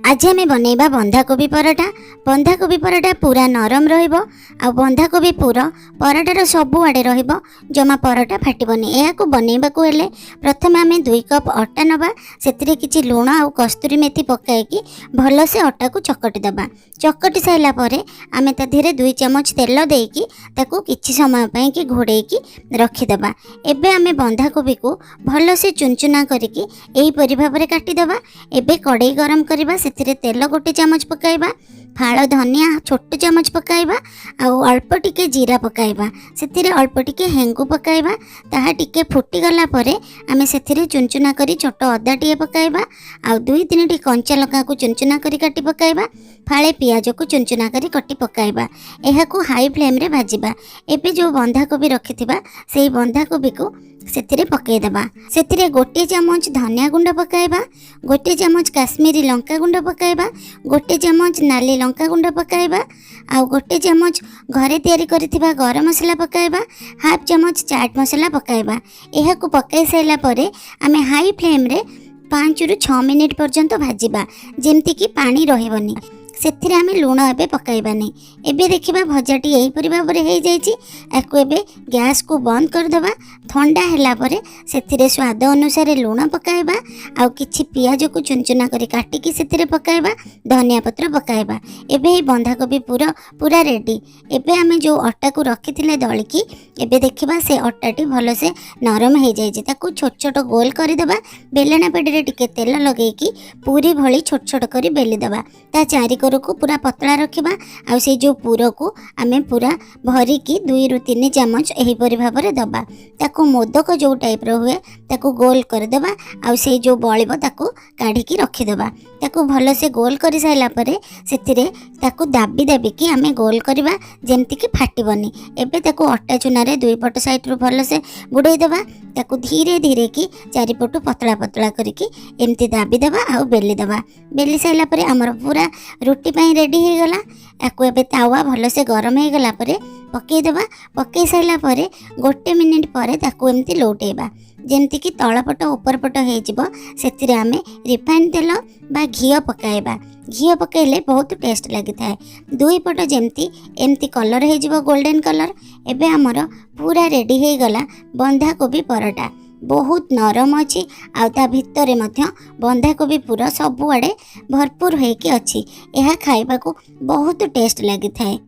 आज आम बनइबा बंधाकोबी पराठा। बंधाकोबी पराठा पूरा नरम रहिबो आ बंधाकोबी पूरा पराठार सबुआड़े रहिबो, जमा पराठा फाटिबनी। एहाकु बनइबाकु हेले प्रथमे आमे 2 कप अटा नबा, सेतिरे किछि लुण आ कस्तूरी मेथी पकाइकी भलसे अटा को चकटी दबा। चकटी साइला परे आमे ता धीरे 2 चमच तेल देकी ताकू किछि समय पई कि घोड़ेकी रखिदबा। एबे आमे बंधाकोबी को भलसे चुनचुना करिकी एही परि भाबरे काटी दबा। एबे कड़ाई गरम करबा, सेतिरे तेल 1 चमच पकाइबा, फाड़ धनिया छोट चमच पकाइबा, आउ अल्प टिके जीरा पकाइबा, सेतिरे अल्प टिके हेंगु पकाइबा। ताहा टिके फुटी गला परे आमे सेतिरे चुनचुना करी छोट अदा टिए पकाइबा, आउ 2-3 टी कंचा लका को चुनचुना करी काटी पकाइबा, फाळे पियाज को चुनचुना करी कटी पकाइबा। एहाकु हाई फ्लेम रे भाजिबा। एबे जो बंधाकोबी रखिथिबा सेही बंधाकोबी को सेतिरे पकाई दबा। सेतिरे 1 चमच धनिया गुंड पकाइबा, 1 चमच काश्मीरी लंका गुंड पकाइबा, 1 चमच नाली लंका गुंड पकाइबा, आउ 1 चमच घरे तैयारी करिथिबा गरम मसला पकाइबा, हाफ चमच चाट मसला पकाइबा। एहाकु पकाई साइला परे आमे हाई फ्लेम रे 5 रु 6 मिनिट पर्यंत भाजिबा, जेमति कि पानी रहिबनी। सेथिरे आमे लुण एबे पकाइबानी। एबे देखिबा भजाटी एही परि भाबरे हे जाईची। एको एबे गैस को बंद कर देबा। ठंडा हैला परे सेथिरे स्वाद अनुसार लुण पकाइबा, आउ किछि पियाज को चुनचुना करी काटिकी सेथिरे पकाइबा, धनिया पत्र पकाइबा। एबे ही बंधाकोबी पूरा रेडी। एबे आमे जो अटा को रखिथिले दळिकी, एबे देखिबा से अटाटी भलसे नरम हे जाईची। ताकू छोट छोट गोल करि देबा। बेलना पेडरे टिके तेल लगेकी पूरी भली छोट छोट करी बेली देबा। ता चारि को पूरा पतला रखिबा। आ से जो पूर को आमे पूरा भरिकी 2 रु 3 चमच एही परि भाबरे दबा। ताकू मोदक जो टाइप रो हुए ताकू गोल कर देबा। आ से जो बळिबो ताकू काढी की रखि देबा। ताकू भलो से गोल करि साइला परे सेतिरे ताकू दाबी दाबी की आमे गोल करबा, जेमति कि फाटिबनी। एबे ताकू अट्टा चुना रे 2 पट साइड रो भलो से बुडई देबा। ताकू धीरे धीरे की चारि पटु पतला पतला करिकी एमति दाबी देबा आ बेली देबा। बेली साइला परे हमर पूरा रुटी पाई रेडी हो गला। याकू एबे तावा भलो से गरम हो गला परे पकई देबा। पकई साइला परे 1 मिनिट परे ताकू एमति लौटेबा, जेमति कि तळपट ऊपर पट हो जिवो। सेतिरे आमे रिफाइन तेल बा घी पकाइबा। घी पकाइले बहुत टेस्ट लगी थाए। 2 पट जेमति एमति कलर हो जिवो, गोल्डन कलर। एबे हमर पूरा रेडी हो गला बंधाकोबी पराठा। बहुत नरम अच्छी, आ ता भितरे मध्य बंधाकोबी पूरा सबुआड़े भरपूर होइकी अच्छी। यह खाइबा को बहुत टेस्ट लगी थाए।